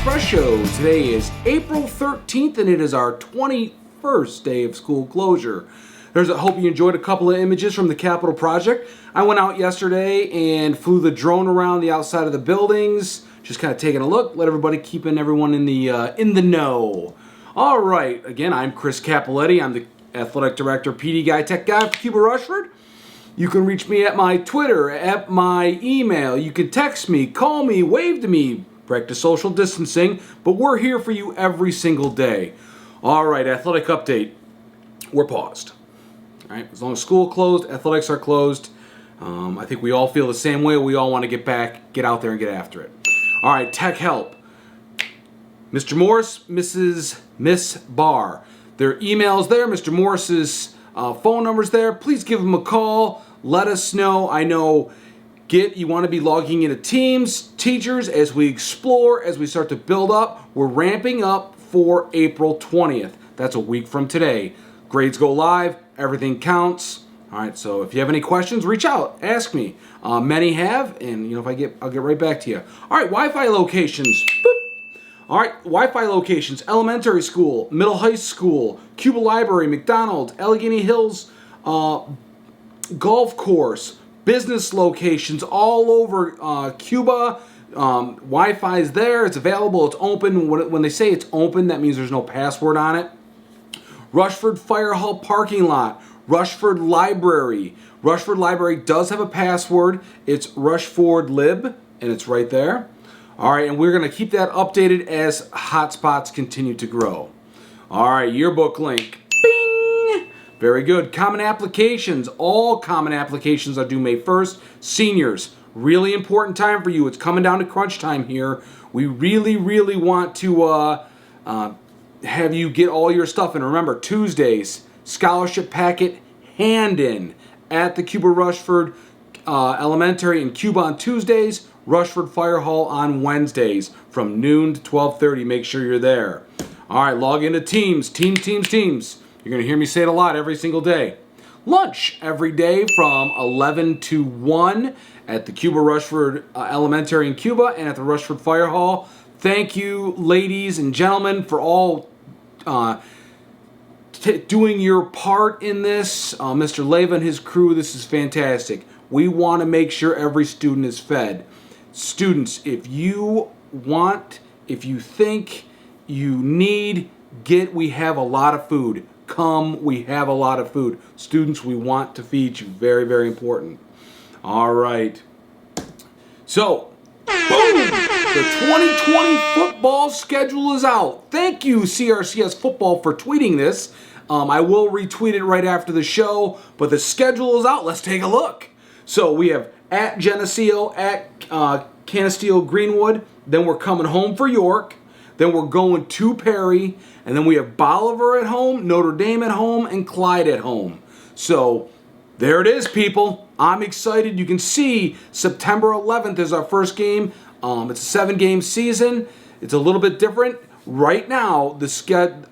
Express Show. Today is April 13th and it is our 21st day of school closure. I hope you enjoyed a couple of images from the Capitol Project. I went out yesterday and flew the drone around the outside of the buildings, just kind of taking a look, let everybody keeping everyone in the know. All right, again, I'm Chris Capoletti. I'm the Athletic Director, PD Guy, Tech Guy for Cuba Rushford. You can reach me at my Twitter, at my email. You can text me, call me, wave to me. Practice social distancing, but we're here for you every single day. All right, athletic update. We're paused. All right, as long as school closed, athletics are closed. I think we all feel the same way. We all want to get back, get out there and get after it. All right, tech help. Mr. Morris, Miss Barr. Their email's there. Mr. Morris's phone number's there. Please give them a call. Let us know. I know you want to be logging into Teams, teachers, as we explore, as we start to build up. We're ramping up for April 20th. That's a week from today. Grades go live. Everything counts. All right, so if you have any questions, reach out. Ask me. Many have, and if I'll get right back to you. All right, Wi-Fi locations. Boop. All right, Wi-Fi locations. Elementary school, middle high school, Cuba Library, McDonald's, Allegheny Hills, golf course, business locations all over Cuba. Wi-Fi is there. It's available. It's open. When they say it's open, that means there's no password on it. Rushford Fire Hall parking lot. Rushford Library. Rushford Library does have a password. It's Rushford Lib, and it's right there. All right, and we're going to keep that updated as hotspots continue to grow. All right, yearbook link. Bing! Very good. Common applications. All common applications are due May 1st. Seniors, really important time for you. It's coming down to crunch time here. We really, really want to have you get all your stuff in. Remember, Tuesdays, scholarship packet hand-in at the Cuba Rushford Elementary in Cuba on Tuesdays, Rushford Fire Hall on Wednesdays from noon to 12:30. Make sure you're there. All right, log into Teams. Teams. You're going to hear me say it a lot every single day. Lunch every day from 11 to 1 at the Cuba Rushford Elementary in Cuba and at the Rushford Fire Hall. Thank you, ladies and gentlemen, for all doing your part in this. Mr. Leva and his crew, this is fantastic. We want to make sure every student is fed. Students, if you think you need, we have a lot of food. Come, we have a lot of food. Students, we want to feed you. Very, very important. All right. So, boom! The 2020 football schedule is out. Thank you, CRCS Football, for tweeting this. I will retweet it right after the show, but the schedule is out. Let's take a look. So we have at Geneseo, at Canisteo Greenwood. Then we're coming home for York. Then we're going to Perry. And then we have Bolivar at home, Notre Dame at home, and Clyde at home. So there it is, people. I'm excited. You can see September 11th is our first game. It's a 7-game season. It's a little bit different. Right now,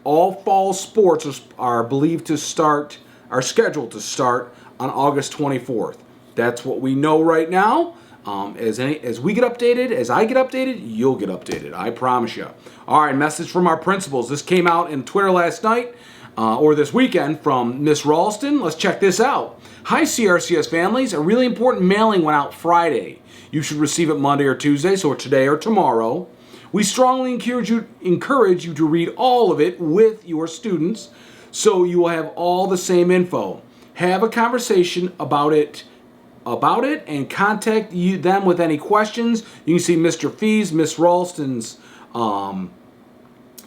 all fall sports are believed to start, are scheduled to start on August 24th. That's what we know right now. As we get updated, as I get updated, you'll get updated. I promise you. All right, message from our principals. This came out in Twitter last night, or this weekend, from Miss Ralston. Let's check this out. Hi, CRCS families. A really important mailing went out Friday. You should receive it Monday or Tuesday, so today or tomorrow. We strongly encourage you to read all of it with your students so you will have all the same info. Have a conversation about it and contact them with any questions. You can see Mr. Fees, Miss Ralston's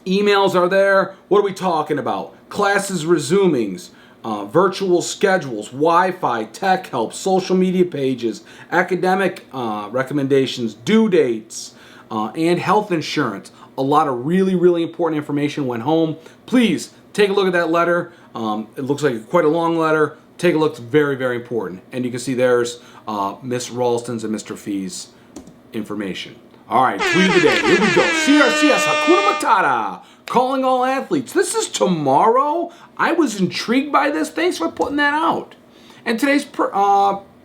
emails are there. What are we talking about? Classes resumings, virtual schedules, Wi-Fi, tech help, social media pages, academic recommendations, due dates, and health insurance. A lot of really, really important information went home. Please take a look at that letter. It looks like quite a long letter. Take a look. It's very, very important. And you can see there's Miss Ralston's and Mr. Fee's information. All right, tweet of the day. Here we go. CRCS Hakuna Matata. Calling all athletes. This is tomorrow. I was intrigued by this. Thanks for putting that out. And today's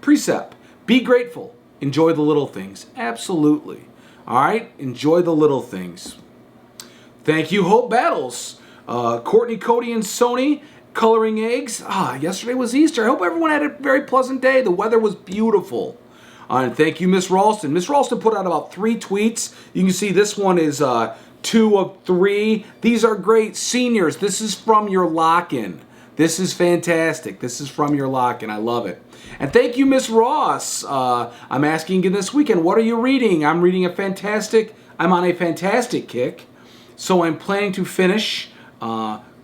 precept. Be grateful. Enjoy the little things. Absolutely. All right? Enjoy the little things. Thank you, Hope Battles. Courtney, Cody, and Sony coloring eggs. Yesterday was Easter. I hope everyone had a very pleasant day. The weather was beautiful. And thank you, Miss Ralston. Miss Ralston put out about 3 tweets. You can see this one is 2 of 3. These are great. Seniors, this is from your lock-in. This is fantastic. This is from your lock-in. I love it. And thank you, Miss Ross. I'm asking again this weekend, what are you reading? I'm on a fantastic kick. So I'm planning to finish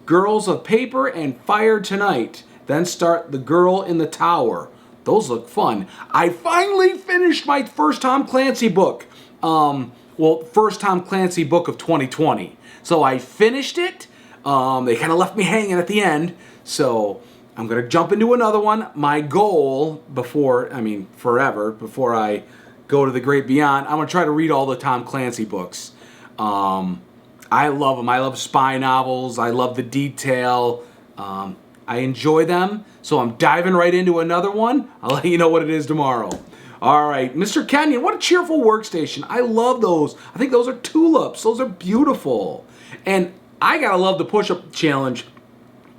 Girls of Paper and Fire tonight. Then start The Girl in the Tower. Those look fun. I finally finished my first Tom Clancy book. First Tom Clancy book of 2020. So I finished it. They kind of left me hanging at the end. So I'm going to jump into another one. My goal forever, before I go to the great beyond, I'm going to try to read all the Tom Clancy books. I love them. I love spy novels. I love the detail. I enjoy them. So I'm diving right into another one. I'll let you know what it is tomorrow. All right, Mr. Kenyon, what a cheerful workstation. I love those. I think those are tulips. Those are beautiful. And I gotta love the push-up challenge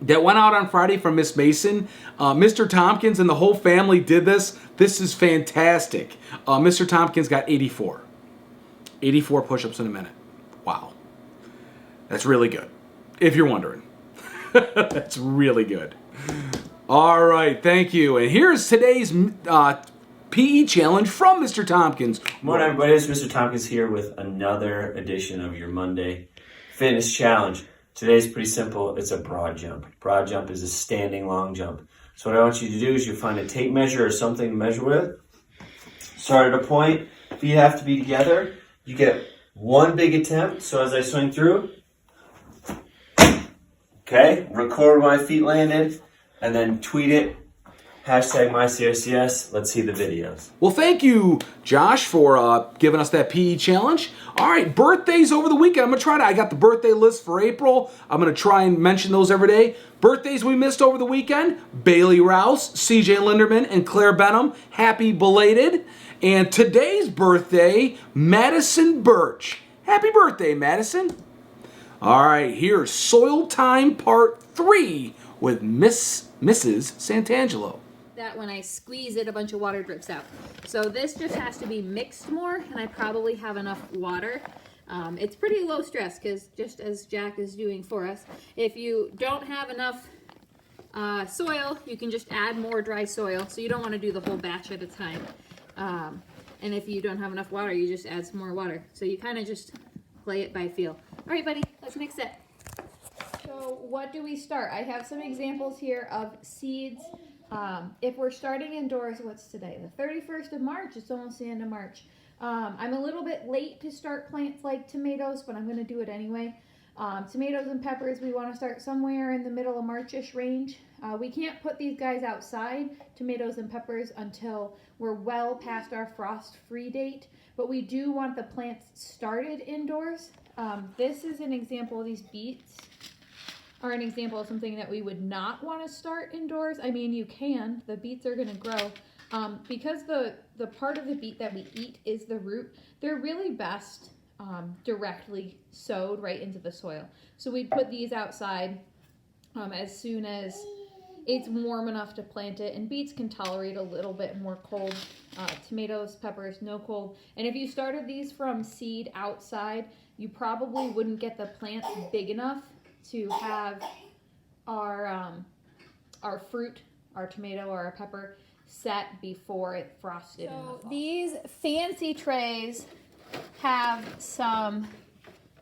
that went out on Friday from Miss Mason. Mr. Tompkins and the whole family did this. This is fantastic. Mr. Tompkins got 84. 84 push-ups in a minute. Wow. That's really good, if you're wondering. That's really good. All right, thank you. And here's today's PE challenge from Mr. Tompkins. Good morning, everybody. It's Mr. Tompkins here with another edition of your Monday Fitness Challenge. Today's pretty simple. It's a broad jump. Broad jump is a standing long jump. So what I want you to do is you find a tape measure or something to measure with. Start at a point. Feet have to be together. You get one big attempt. So as I swing through, okay, record where my feet landed, and then tweet it. Hashtag MyCRCS. Let's see the videos. Well, thank you, Josh, for giving us that PE challenge. All right, birthdays over the weekend. I'm going to try to, I got the birthday list for April. I'm going to try and mention those every day. Birthdays we missed over the weekend: Bailey Rouse, CJ Linderman, and Claire Benham. Happy belated. And today's birthday, Madison Birch. Happy birthday, Madison. All right, here's Soil Time Part 3 with Mrs. Santangelo. That when I squeeze it, a bunch of water drips out. So this just has to be mixed more, and I probably have enough water. It's pretty low stress, because just as Jack is doing for us, if you don't have enough soil, you can just add more dry soil. So you don't want to do the whole batch at a time. And if you don't have enough water, you just add some more water. So you kind of just play it by feel. All right, buddy, let's mix it. So what do we start? I have some examples here of seeds. If we're starting indoors, what's today? The 31st of March. It's almost the end of March. I'm a little bit late to start plants like tomatoes, but I'm going to do it anyway. Tomatoes and peppers, we want to start somewhere in the middle of March-ish range. We can't put these guys outside, tomatoes and peppers, until we're well past our frost-free date, but we do want the plants started indoors. This is an example of these beets. Are an example of something that we would not want to start indoors. I mean, you can. The beets are going to grow. Because the part of the beet that we eat is the root, they're really best directly sowed right into the soil. So we'd put these outside as soon as it's warm enough to plant it. And beets can tolerate a little bit more cold. Tomatoes, peppers, no cold. And if you started these from seed outside, you probably wouldn't get the plants big enough to have our fruit, our tomato or our pepper, set before it frosted. So these fancy trays have some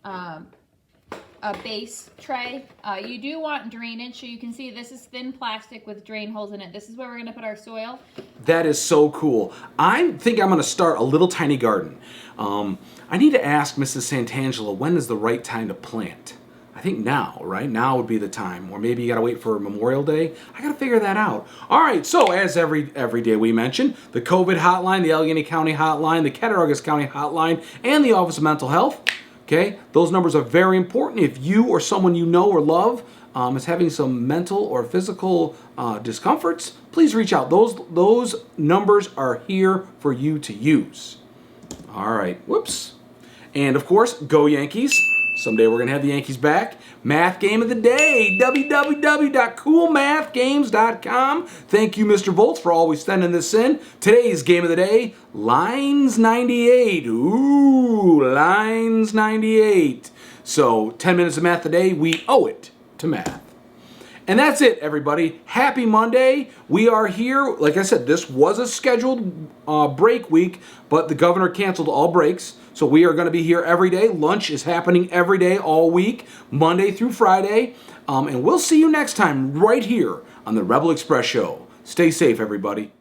a base tray. You do want drainage, so you can see this is thin plastic with drain holes in it. This is where we're going to put our soil. That is so cool. I think I'm going to start a little tiny garden. I need to ask Mrs. Santangelo, when is the right time to plant? I think now, right? Now would be the time. Or maybe you got to wait for Memorial Day. I got to figure that out. All right, so as every day we mention, the COVID hotline, the Allegheny County hotline, the Cattaraugus County hotline, and the Office of Mental Health. Okay, those numbers are very important. If you or someone you know or love is having some mental or physical discomforts, please reach out. Those numbers are here for you to use. All right, whoops. And of course, go Yankees. Someday we're going to have the Yankees back. Math game of the day, www.coolmathgames.com. Thank you, Mr. Volts, for always sending this in. Today's game of the day, Lines 98. Ooh, Lines 98. So 10 minutes of math a day, we owe it to math. And that's it, everybody. Happy Monday. We are here. Like I said, this was a scheduled break week, but the governor canceled all breaks. So we are going to be here every day. Lunch is happening every day all week, Monday through Friday. And we'll see you next time right here on the Rebel Express Show. Stay safe, everybody.